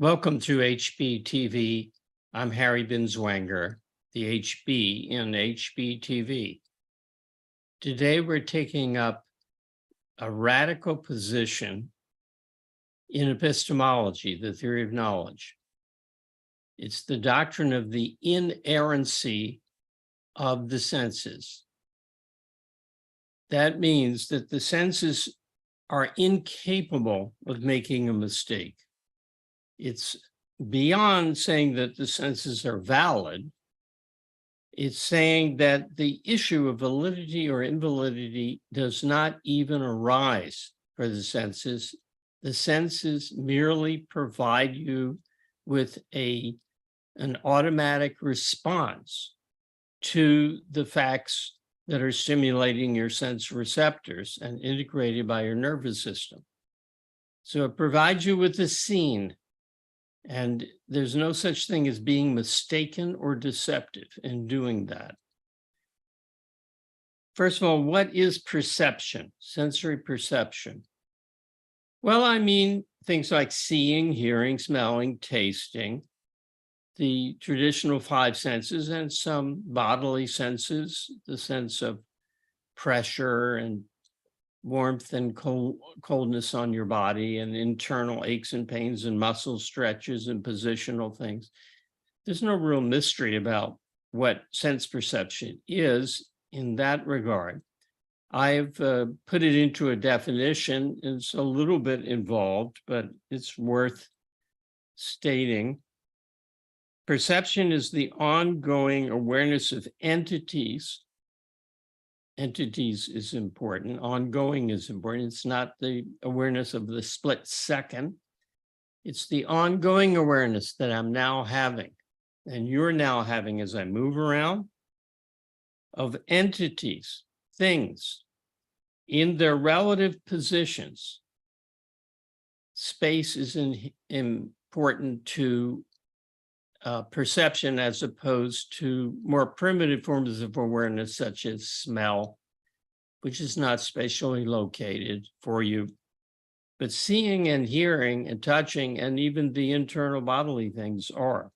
Welcome to HBTV. I'm Harry Binswanger, the HB in HBTV. Today we're taking up a radical position in epistemology, the theory of knowledge. It's the doctrine of the inerrancy of the senses. That means that the senses are incapable of making a mistake. It's beyond saying that the senses are valid. It's saying that the issue of validity or invalidity does not even arise for the senses. The senses merely provide you with an automatic response to the facts that are stimulating your sense receptors and integrated by your nervous system. So it provides you with a scene. And there's no such thing as being mistaken or deceptive in doing that. First of all, what is perception, sensory perception? Well, I mean, things like seeing, hearing, smelling, tasting, the traditional five senses and some bodily senses, the sense of pressure and warmth and coldness on your body and internal aches and pains and muscle stretches and positional things. There's no real mystery about what sense perception is in that regard. I've put it into a definition. It's a little bit involved, but it's worth stating. Perception is the ongoing awareness of entities. Entities is important. Ongoing is important. It's not the awareness of the split second. It's the ongoing awareness that I'm now having, and you're now having as I move around, of entities, things, in their relative positions. Space is important to perception as opposed to more primitive forms of awareness such as smell, which is not spatially located for you. But seeing and hearing and touching and even the internal bodily things are.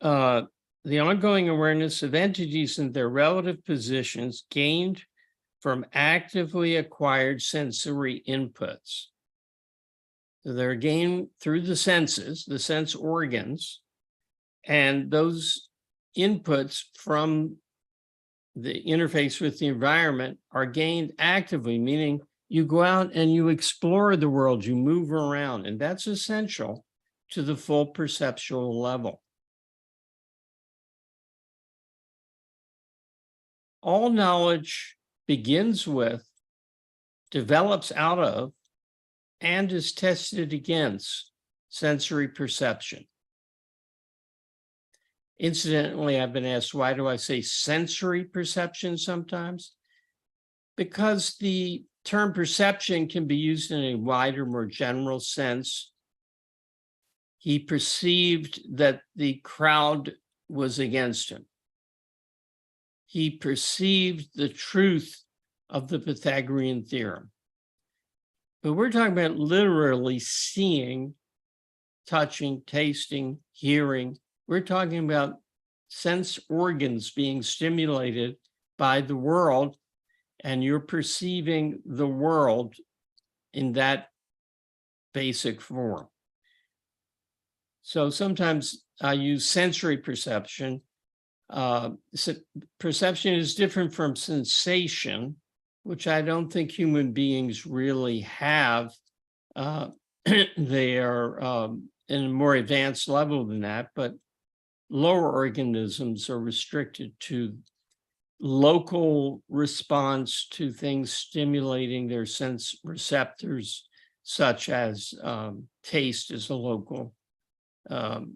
The ongoing awareness of entities and their relative positions gained from actively acquired sensory inputs. So they're gained through the senses, the sense organs, and those inputs from the interface with the environment are gained actively, meaning you go out and you explore the world, you move around, and that's essential to the full perceptual level. All knowledge begins with, develops out of, and is tested against sensory perception. Incidentally, I've been asked, why do I say sensory perception sometimes? Because the term perception can be used in a wider, more general sense. He perceived that the crowd was against him. He perceived the truth of the Pythagorean theorem. But we're talking about literally seeing, touching, tasting, hearing. We're talking about sense organs being stimulated by the world, and you're perceiving the world in that basic form. So sometimes I use sensory perception. Perception is different from sensation, which I don't think human beings really have. They are in a more advanced level than that, but lower organisms are restricted to local response to things stimulating their sense receptors, such as taste is a local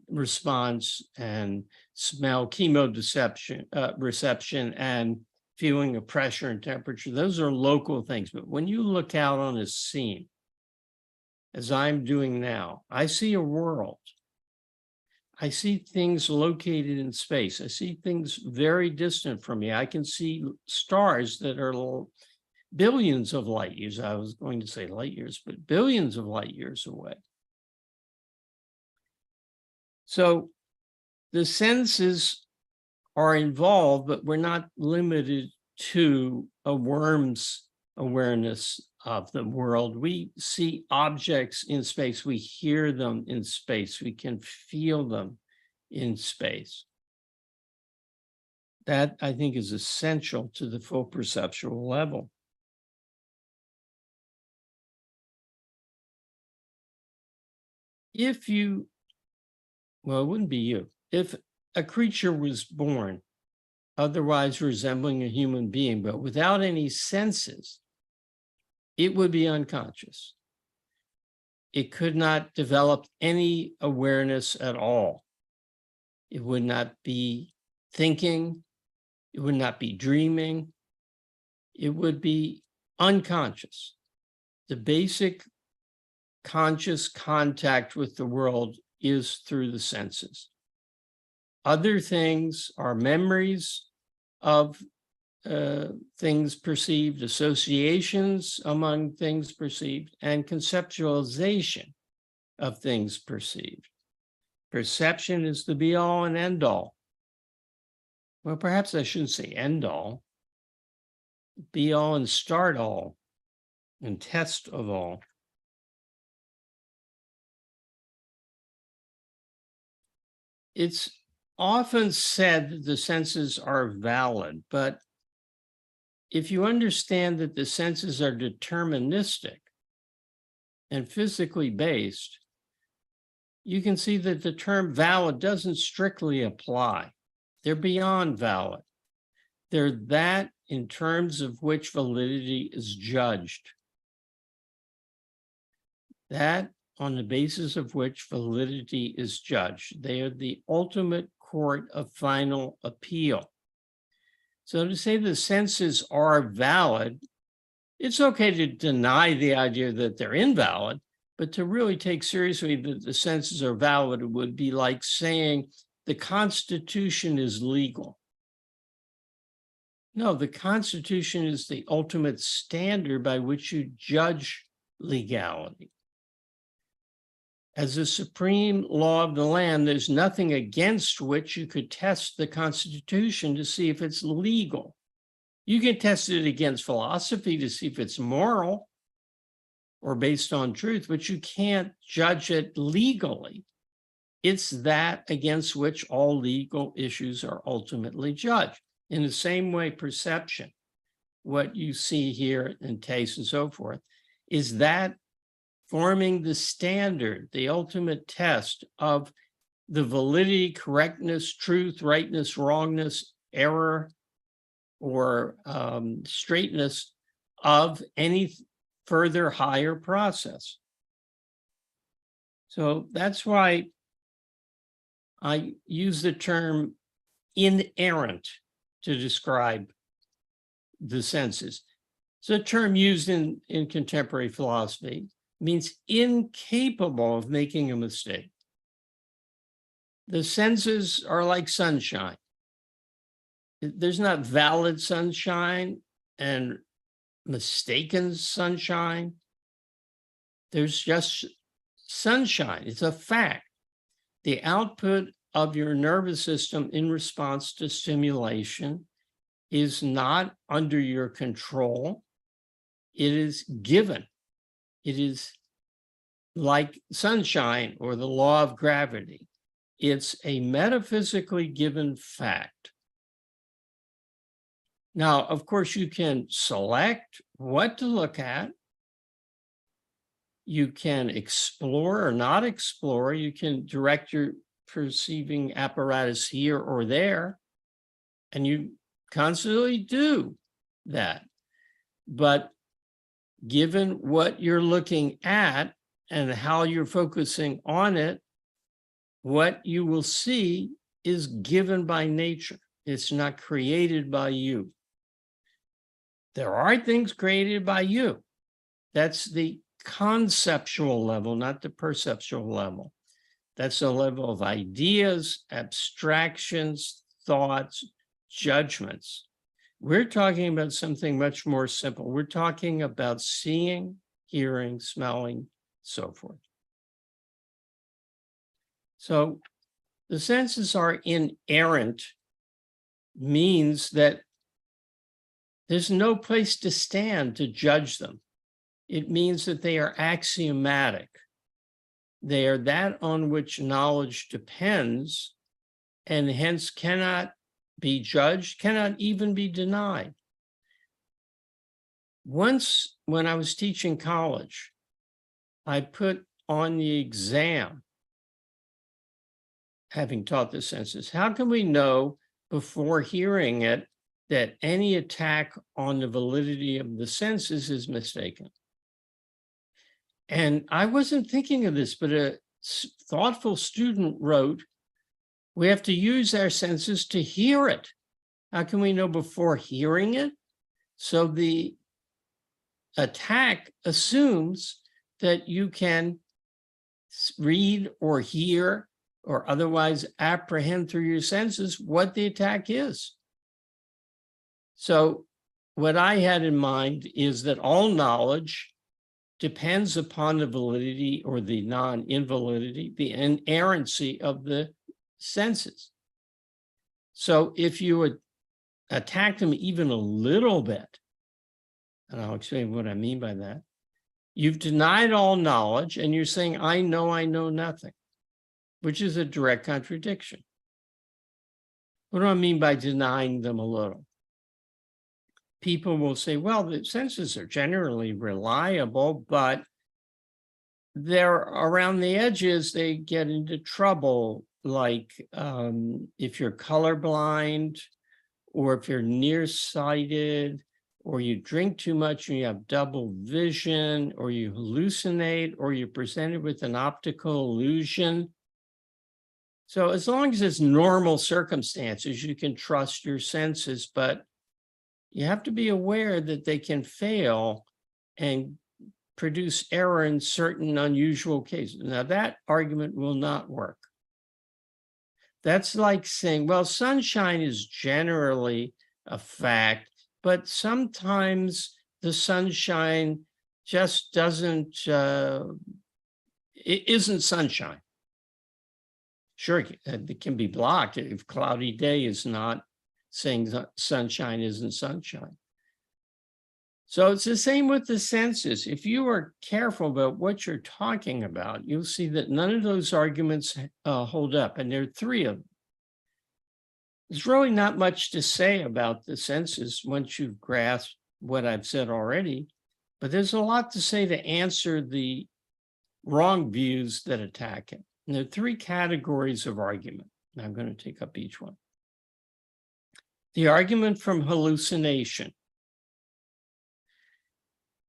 response, and smell, chemoreception, reception, and feeling of pressure and temperature. Those are local things. But when you look out on a scene, as I'm doing now, I see a world. I see things located in space. I see things very distant from me. I can see stars that are billions of light years. I was going to say light years, but billions of light years away. So the senses are involved, but we're not limited to a worm's awareness of the world. We see objects in space. We hear them in space. We can feel them in space. That, I think, is essential to the full perceptual level. If you, well, it wouldn't be you. If a creature was born otherwise resembling a human being, but without any senses, it would be unconscious. It could not develop any awareness at all. It would not be thinking. It would not be dreaming. It would be unconscious. The basic conscious contact with the world is through the senses. Other things are memories of things perceived, associations among things perceived, and conceptualization of things perceived. Perception is the be-all and end-all. Well, perhaps I shouldn't say end-all. Be-all and start-all, and test of all. It's often said that the senses are valid, but if you understand that the senses are deterministic and physically based, you can see that the term valid doesn't strictly apply. They're beyond valid. They're that in terms of which validity is judged. That on the basis of which validity is judged. They are the ultimate court of final appeal. So to say the senses are valid, it's okay to deny the idea that they're invalid, but to really take seriously that the senses are valid would be like saying the Constitution is legal. No, the Constitution is the ultimate standard by which you judge legality. As a supreme law of the land, there's nothing against which you could test the Constitution to see if it's legal. You can test it against philosophy to see if it's moral or based on truth, but you can't judge it legally. It's that against which all legal issues are ultimately judged. In the same way, perception, what you see here in taste and so forth, is that forming the standard, the ultimate test of the validity, correctness, truth, rightness, wrongness, error, or straightness of any further higher process. So that's why I use the term inerrant to describe the senses. It's a term used in contemporary philosophy. Means incapable of making a mistake. The senses are like sunshine. There's not valid sunshine and mistaken sunshine. There's just sunshine. It's a fact. The output of your nervous system in response to stimulation is not under your control. It is given. It is like sunshine or the law of gravity. It's a metaphysically given fact. Now, of course, you can select what to look at. You can explore or not explore. You can direct your perceiving apparatus here or there, and you constantly do that. But given what you're looking at and how you're focusing on it, what you will see is given by nature. It's not created by you. There are things created by you. That's the conceptual level, not the perceptual level. That's the level of ideas, abstractions, thoughts, judgments. We're talking about something much more simple. We're talking about seeing, hearing, smelling, so forth. So the senses are inerrant means that there's no place to stand to judge them. It means that they are axiomatic. They are that on which knowledge depends, and hence cannot be judged, cannot even be denied. Once, when I was teaching college, I put on the exam, having taught the senses, how can we know before hearing it that any attack on the validity of the senses is mistaken? And I wasn't thinking of this, but a thoughtful student wrote, we have to use our senses to hear it. How can we know before hearing it? So the attack assumes that you can read or hear or otherwise apprehend through your senses what the attack is. So what I had in mind is that all knowledge depends upon the validity or the non-invalidity, the inerrancy of the senses. So if you would attack them even a little bit, and I'll explain what I mean by that, you've denied all knowledge and you're saying, I know nothing, which is a direct contradiction. What do I mean by denying them a little? People will say, well, the senses are generally reliable, but they're around the edges, they get into trouble. Like if you're colorblind, or if you're nearsighted, or you drink too much and you have double vision, or you hallucinate, or you're presented with an optical illusion. So as long as it's normal circumstances, you can trust your senses, but you have to be aware that they can fail and produce error in certain unusual cases. Now, that argument will not work. That's like saying, well, sunshine is generally a fact, but sometimes the sunshine just doesn't, it isn't sunshine. Sure, it can be blocked if cloudy day is not saying sunshine isn't sunshine. So it's the same with the senses. If you are careful about what you're talking about, you'll see that none of those arguments hold up, and there are three of them. There's really not much to say about the senses once you've grasped what I've said already, but there's a lot to say to answer the wrong views that attack it. And there are three categories of argument. And I'm going to take up each one. The argument from hallucination.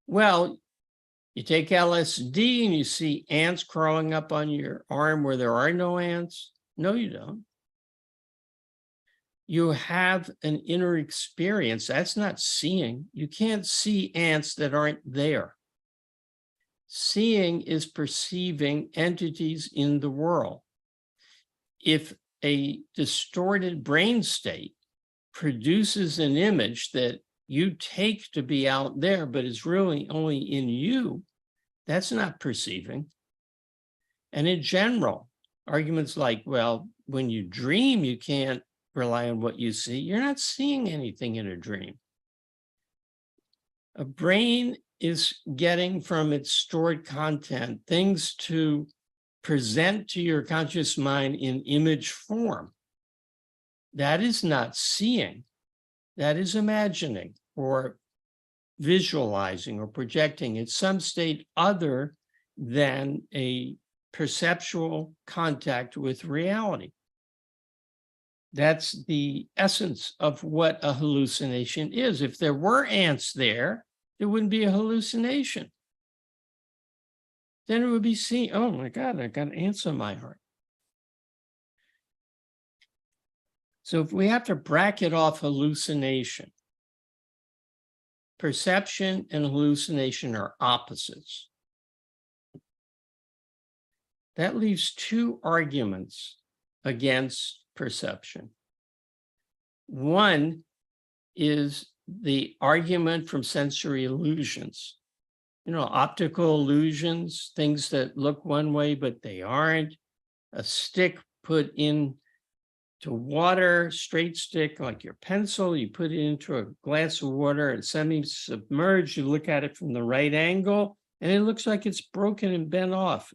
Well, you take LSD and you see ants crawling up on your arm where there are no ants. No, you don't. You have an inner experience. That's not seeing. You can't see ants that aren't there. Seeing is perceiving entities in the world. If a distorted brain state produces an image that you take to be out there, but is really only in you, that's not perceiving. And in general, arguments like, well, when you dream, you can't rely on what you see. You're not seeing anything in a dream. A brain is getting from its stored content things to present to your conscious mind in image form. That is not seeing. That is imagining or visualizing or projecting. It's some state other than a perceptual contact with reality. That's the essence of what a hallucination is. If there were ants there, there wouldn't be a hallucination. Then it would be seen, oh my God, I got ants on my heart. So if we have to bracket off hallucination, perception and hallucination are opposites. That leaves two arguments against perception. One is the argument from sensory illusions. You know, optical illusions, things that look one way, but they aren't. A stick put in to water, straight stick, like your pencil, you put it into a glass of water and semi-submerged, you look at it from the right angle, and it looks like it's broken and bent off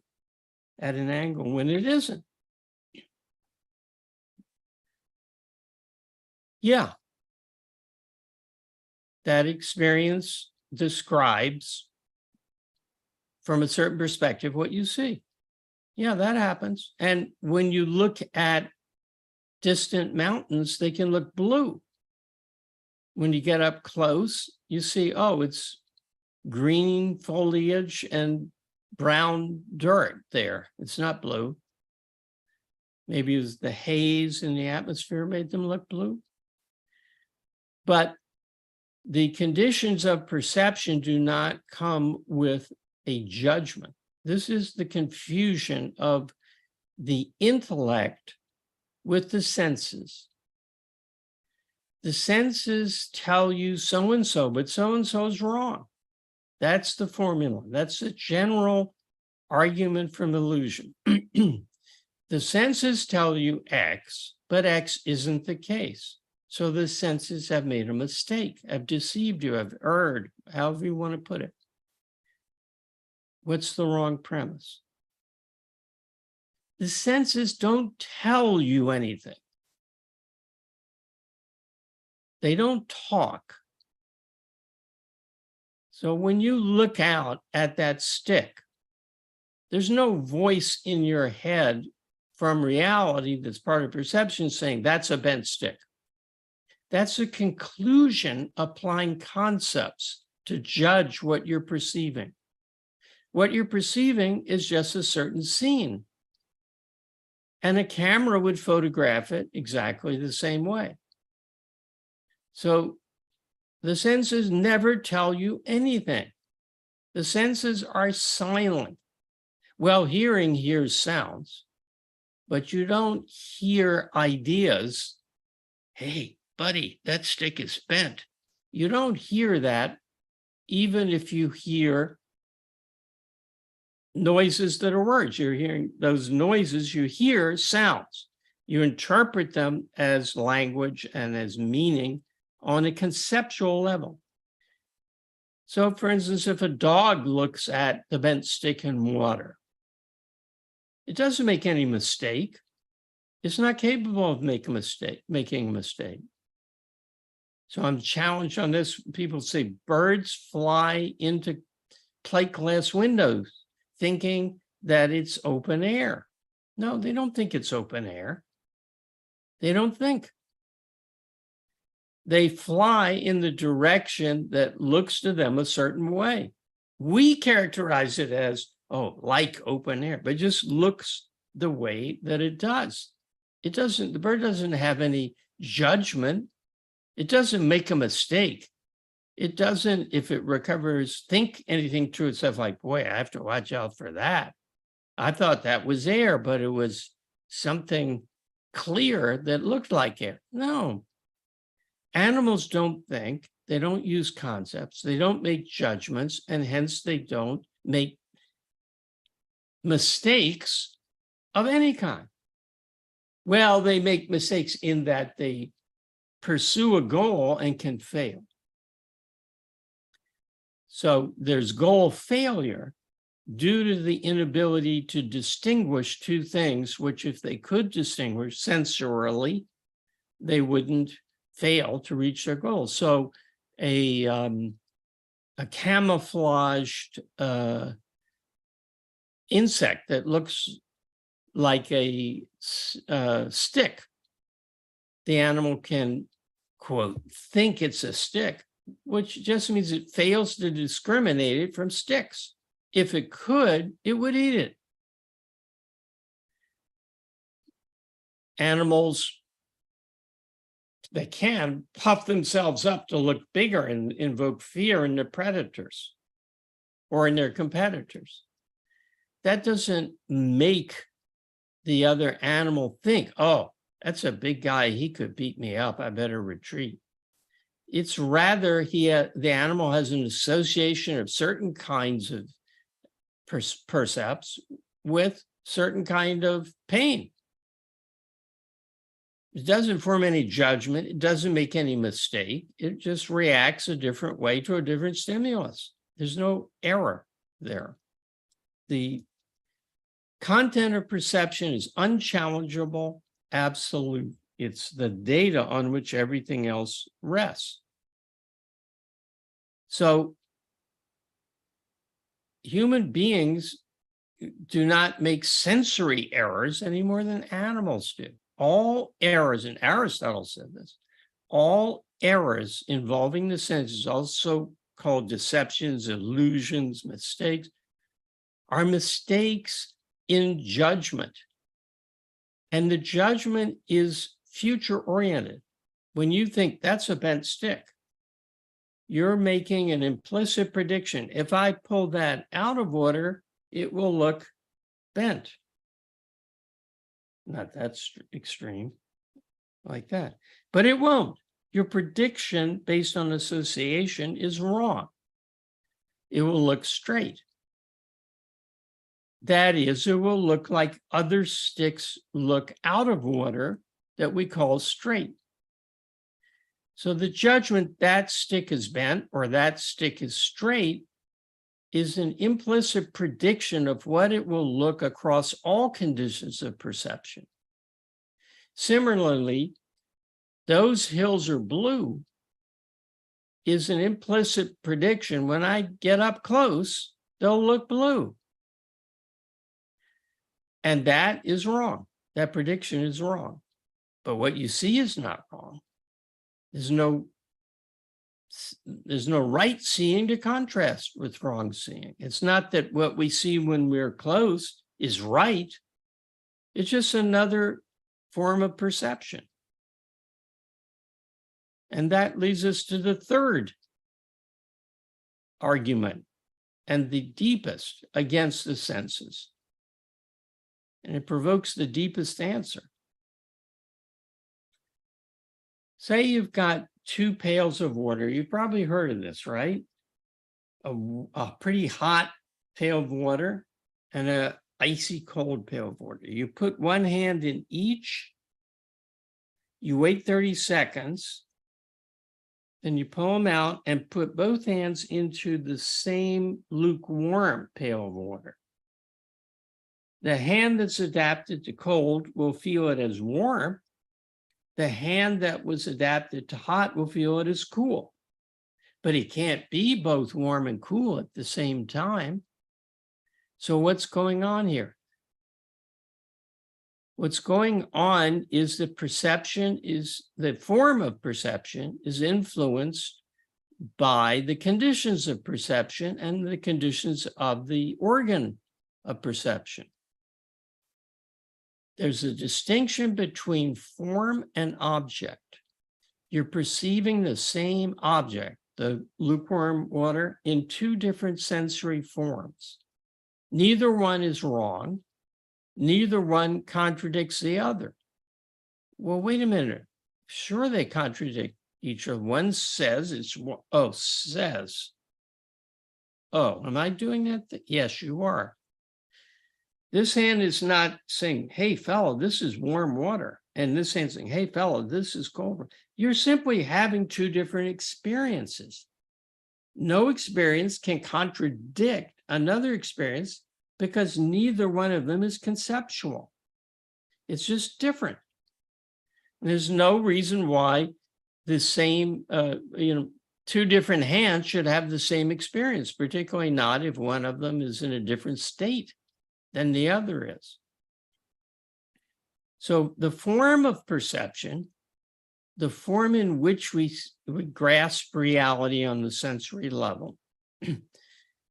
at an angle when it isn't. Yeah. That experience describes from a certain perspective what you see. Yeah, that happens. And when you look at distant mountains, they can look blue. When you get up close, you see, oh, it's green foliage and brown dirt there. It's not blue. Maybe it was the haze in the atmosphere made them look blue. But the conditions of perception do not come with a judgment. This is the confusion of the intellect with the senses. The senses tell you so-and-so, but so-and-so is wrong. That's the formula. That's the general argument from illusion. The senses tell you X, but X isn't the case. So the senses have made a mistake, have deceived you, have erred, however you want to put it. What's the wrong premise? The senses don't tell you anything. They don't talk. So when you look out at that stick, there's no voice in your head from reality that's part of perception saying that's a bent stick. That's a conclusion applying concepts to judge what you're perceiving. What you're perceiving is just a certain scene. And a camera would photograph it exactly the same way. So the senses never tell you anything. The senses are silent. Well, hearing hears sounds, but you don't hear ideas. Hey, buddy, that stick is bent. You don't hear that, even if you hear noises that are words. You're hearing those noises, you hear sounds. You interpret them as language and as meaning on a conceptual level. So, for instance, if a dog looks at the bent stick in water, it doesn't make any mistake. It's not capable of making a mistake. So I'm challenged on this. People say birds fly into plate glass windows thinking that it's open air. No, they don't think it's open air. They don't think. They fly in the direction that looks to them a certain way. We characterize it as, oh, like open air, but it just looks the way that it does. It doesn't, the bird doesn't have any judgment. It doesn't make a mistake. It doesn't, if it recovers, think anything to itself like, boy, I have to watch out for that. I thought that was air, but it was something clear that looked like air. No. Animals don't think, they don't use concepts, they don't make judgments, and hence they don't make mistakes of any kind. Well, they make mistakes in that they pursue a goal and can fail. So there's goal failure due to the inability to distinguish two things, which if they could distinguish sensorily, they wouldn't fail to reach their goals. So a camouflaged insect that looks like a stick, the animal can, quote, think it's a stick, which just means it fails to discriminate it from sticks. If it could, it would eat it. Animals that can puff themselves up to look bigger and invoke fear in their predators or in their competitors. That doesn't make the other animal think, oh, that's a big guy, he could beat me up, I better retreat. It's rather the animal has an association of certain kinds of percepts with certain kind of pain. It doesn't form any judgment. It doesn't make any mistake. It just reacts a different way to a different stimulus. There's no error there. The content of perception is unchallengeable, absolute. It's the data on which everything else rests. So human beings do not make sensory errors any more than animals do. All errors, and Aristotle said this, all errors involving the senses, also called deceptions, illusions, mistakes, are mistakes in judgment. And the judgment is future-oriented. When you think that's a bent stick, you're making an implicit prediction. If I pull that out of water, it will look bent. Not that extreme, like that. But it won't. Your prediction based on association is wrong. It will look straight. That is, it will look like other sticks look out of water that we call straight. So the judgment that stick is bent or that stick is straight is an implicit prediction of what it will look across all conditions of perception. Similarly, those hills are blue is an implicit prediction. When I get up close, they'll look blue. And that is wrong. That prediction is wrong. But what you see is not wrong. There's no right seeing to contrast with wrong seeing. It's not that what we see when we're close is right. It's just another form of perception. And that leads us to the third argument and the deepest against the senses. And it provokes the deepest answer. Say you've got two pails of water. You've probably heard of this, right? A pretty hot pail of water and an icy cold pail of water. You put one hand in each, you wait 30 seconds, then you pull them out and put both hands into the same lukewarm pail of water. The hand that's adapted to cold will feel it as warm. The hand that was adapted to hot will feel it as cool. But it can't be both warm and cool at the same time. So what's going on here? What's going on is the form of perception is influenced by the conditions of perception and the conditions of the organ of perception. There's a distinction between form and object. You're perceiving the same object, the lukewarm water, in two different sensory forms. Neither one is wrong. Neither one contradicts the other. Well, wait a minute. Sure, they contradict each other. One says says. Oh, am I doing that? Yes, you are. This hand is not saying, hey, fellow, this is warm water. And this hand saying, hey, fellow, this is cold. You're simply having two different experiences. No experience can contradict another experience because neither one of them is conceptual. It's just different. There's no reason why the same, two different hands should have the same experience, particularly not if one of them is in a different state than the other is. So the form of perception, the form in which we grasp reality on the sensory level,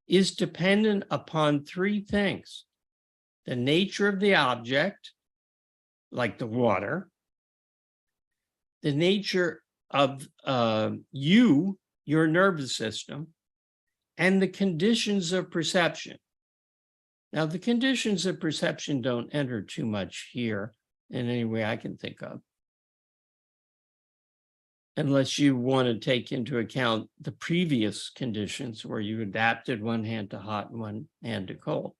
is dependent upon three things: the nature of the object, like the water, the nature of your nervous system, and the conditions of perception. Now, the conditions of perception don't enter too much here in any way I can think of. unless you want to take into account the previous conditions where you adapted one hand to hot and one hand to cold.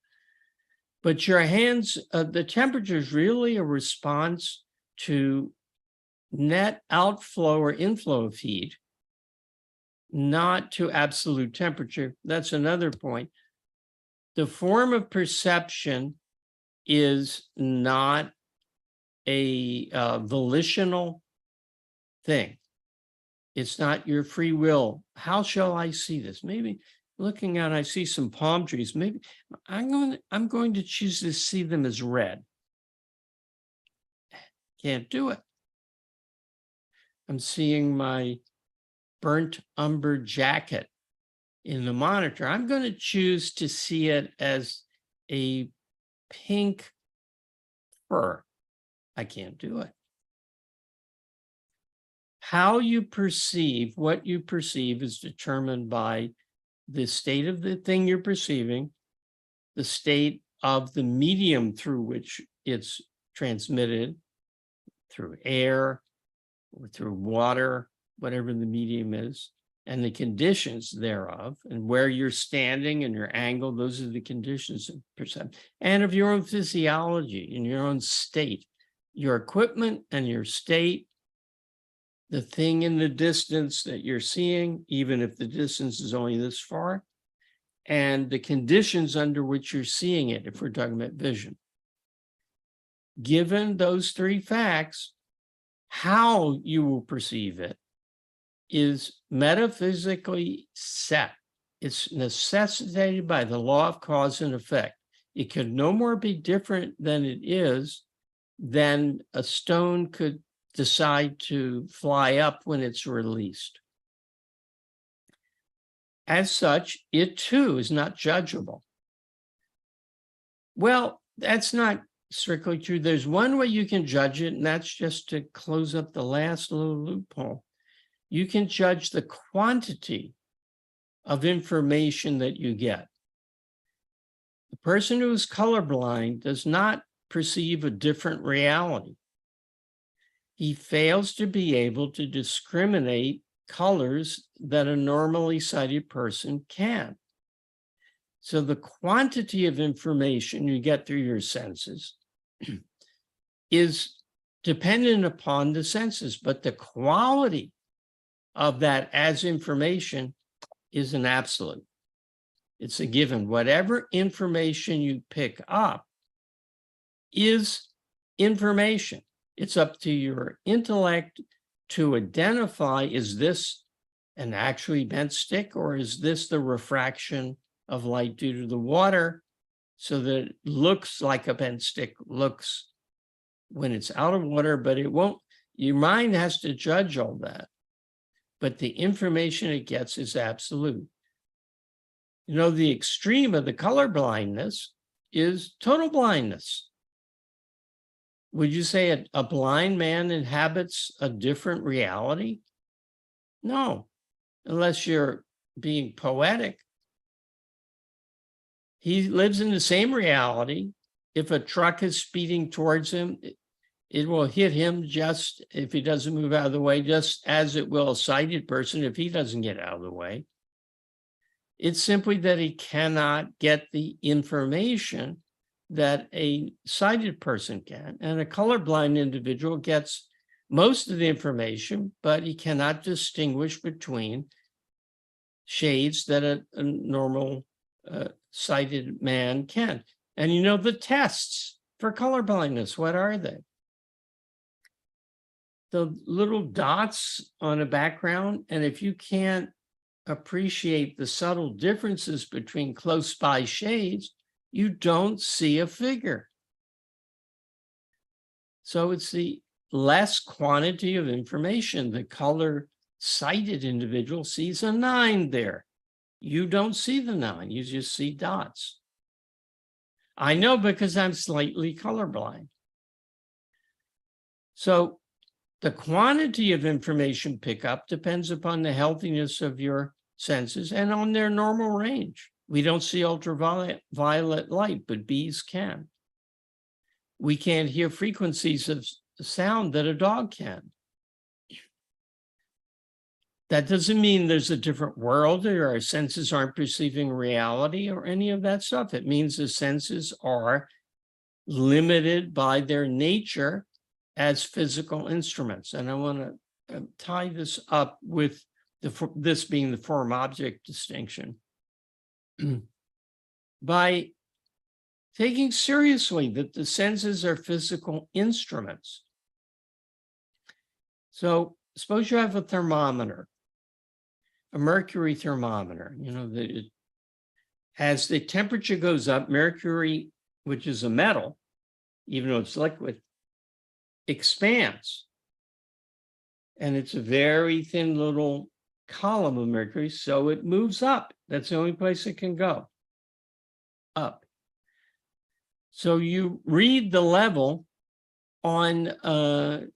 But your hands, the temperature is really a response to net outflow or inflow of heat, not to absolute temperature. That's another point. The form of perception is not a volitional thing. It's not your free will. How shall I see this? Maybe looking out, I see some palm trees. Maybe I'm going to choose to see them as red. Can't do it. I'm seeing my burnt umber jacket in the monitor. I'm going to choose to see it as a pink fur. I can't do it. How you perceive, what you perceive is determined by the state of the thing you're perceiving, the state of the medium through which it's transmitted, through air or through water, whatever the medium is, and the conditions thereof, and where you're standing and your angle. Those are the conditions of perception, and of your own physiology and your own state, your equipment and your state, the thing in the distance that you're seeing, even if the distance is only this far, and the conditions under which you're seeing it, if we're talking about vision. Given those three facts, how you will perceive it is metaphysically set. It's necessitated by the law of cause and effect. It could no more be different than it is than a stone could decide to fly up when it's released. As such, it too is not judgeable. Well, that's not strictly true. There's one way you can judge it, and that's just to close up the last little loophole. You can judge the quantity of information that you get. The person who is colorblind does not perceive a different reality. He fails to be able to discriminate colors that a normally sighted person can. So the quantity of information you get through your senses is dependent upon the senses, but the quality of that as information is an absolute. It's a given. Whatever information you pick up is information. It's up to your intellect to identify, is this an actually bent stick, or is this the refraction of light due to the water, so that it looks like a bent stick looks when it's out of water, but it won't. Your mind has to judge all that, but the information it gets is absolute. You know, the extreme of the color blindness is total blindness. Would you say a blind man inhabits a different reality? No, unless you're being poetic. He lives in the same reality. If a truck is speeding towards him, it will hit him just, if he doesn't move out of the way, just as it will a sighted person if he doesn't get out of the way. It's simply that he cannot get the information that a sighted person can. And a colorblind individual gets most of the information, but he cannot distinguish between shades that a normal sighted man can. And you know, the tests for colorblindness, what are they? The little dots on a background, and if you can't appreciate the subtle differences between close by shades, you don't see a figure. So it's the less quantity of information. The color sighted individual sees a 9 there. You don't see the 9, you just see dots. I know because I'm slightly colorblind. So the quantity of information pickup depends upon the healthiness of your senses and on their normal range. We don't see ultraviolet light, but bees can. We can't hear frequencies of sound that a dog can. That doesn't mean there's a different world or our senses aren't perceiving reality or any of that stuff. It means the senses are limited by their nature as physical instruments. And I want to tie this up with this being the form-object distinction. By taking seriously that the senses are physical instruments. So suppose you have a thermometer, a mercury thermometer, that as the temperature goes up, mercury, which is a metal, even though it's liquid, expands. And it's a very thin little column of mercury, so it moves up. That's the only place it can go, up. So you read the level on a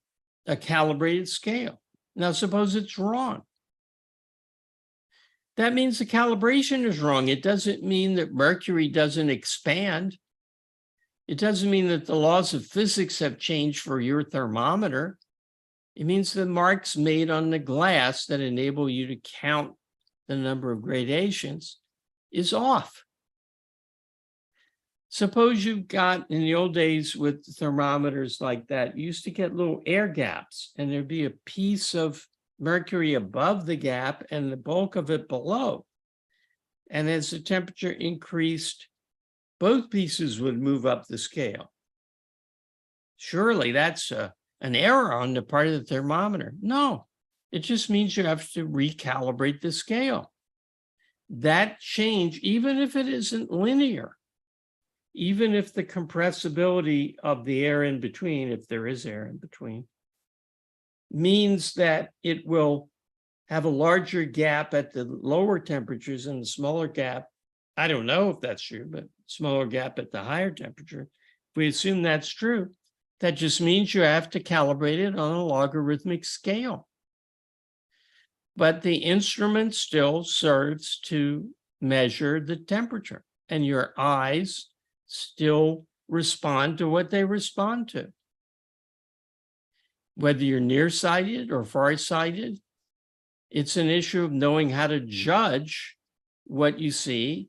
calibrated scale. Now, suppose it's wrong. That means the calibration is wrong. It doesn't mean that mercury doesn't expand. It doesn't mean that the laws of physics have changed for your thermometer. It means the marks made on the glass that enable you to count the number of gradations is off. Suppose you've got, in the old days with thermometers like that, you used to get little air gaps, and there'd be a piece of mercury above the gap and the bulk of it below. And as the temperature increased, both pieces would move up the scale. Surely that's an error on the part of the thermometer. No, it just means you have to recalibrate the scale. That change, even if it isn't linear, even if the compressibility of the air in between, if there is air in between, means that it will have a larger gap at the lower temperatures and a smaller gap. I don't know if that's true, but smaller gap at the higher temperature. If we assume that's true, that just means you have to calibrate it on a logarithmic scale. But the instrument still serves to measure the temperature, and your eyes still respond to what they respond to. Whether you're nearsighted or farsighted, it's an issue of knowing how to judge what you see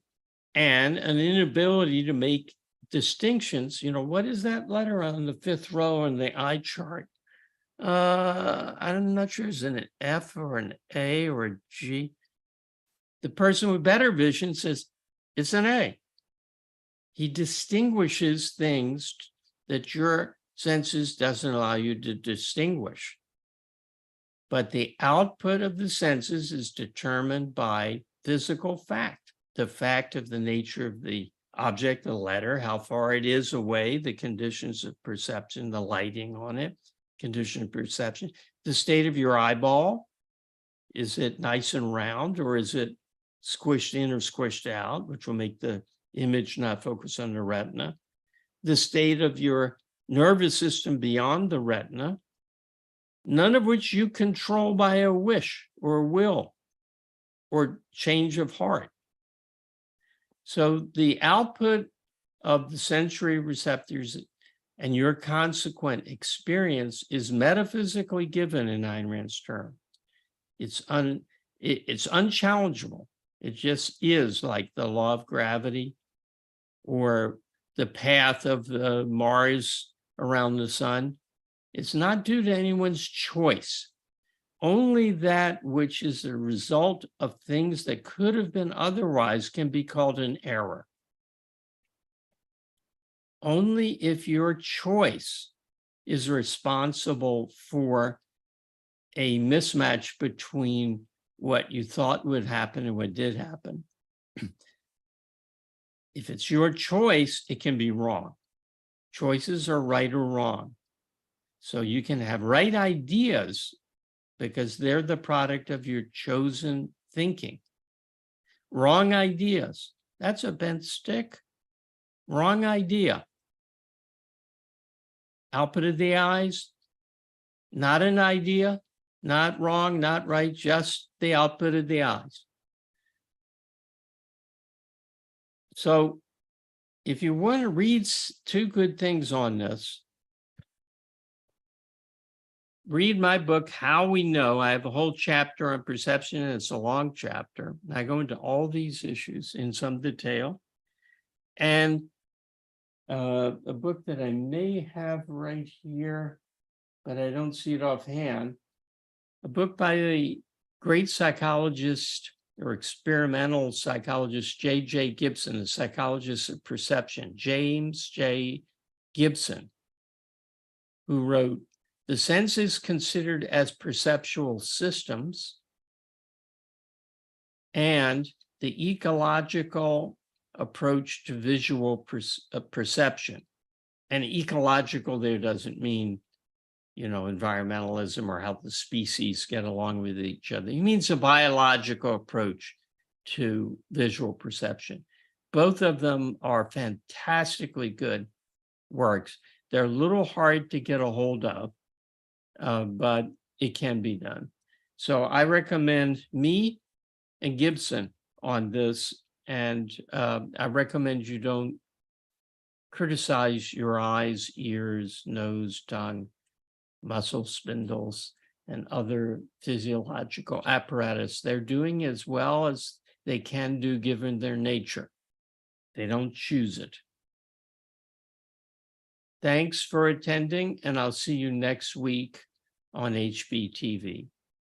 and an inability to make distinctions. What is that letter on the fifth row in the eye chart? I'm not sure, is it an F or an A or a G? The person with better vision says it's an A. He distinguishes things that your senses doesn't allow you to distinguish. But the output of the senses is determined by physical fact, the fact of the nature of the object, the letter, how far it is away, the conditions of perception, the lighting on it, condition of perception, the state of your eyeball. Is it nice and round, or is it squished in or squished out, which will make the image not focus on the retina? The state of your nervous system beyond the retina, none of which you control by a wish or will or change of heart. So the output of the sensory receptors and your consequent experience is metaphysically given in Ayn Rand's term. It's unchallengeable. It just is, like the law of gravity or the path of Mars around the sun. It's not due to anyone's choice. Only that which is the result of things that could have been otherwise can be called an error. Only if your choice is responsible for a mismatch between what you thought would happen and what did happen. If it's your choice, it can be wrong. Choices are right or wrong. So you can have right ideas because they're the product of your chosen thinking. Wrong ideas, that's a bent stick. Wrong idea. Output of the eyes, not an idea, not wrong, not right, just the output of the eyes. So if you want to read two good things on this, read my book, How We Know. I have a whole chapter on perception, and it's a long chapter. I go into all these issues in some detail. And a book that I may have right here, but I don't see it offhand, a book by the great psychologist or experimental psychologist, J.J. Gibson, the psychologist of perception, James J. Gibson, who wrote, "The senses considered as perceptual systems and the ecological approach to visual perception." And ecological there doesn't mean, environmentalism or how the species get along with each other. It means a biological approach to visual perception. Both of them are fantastically good works. They're a little hard to get a hold of, but it can be done. So I recommend me and Gibson on this, and I recommend you don't criticize your eyes, ears, nose, tongue, muscle spindles, and other physiological apparatus. They're doing as well as they can do given their nature. They don't choose it. Thanks for attending, and I'll see you next week on HBTV.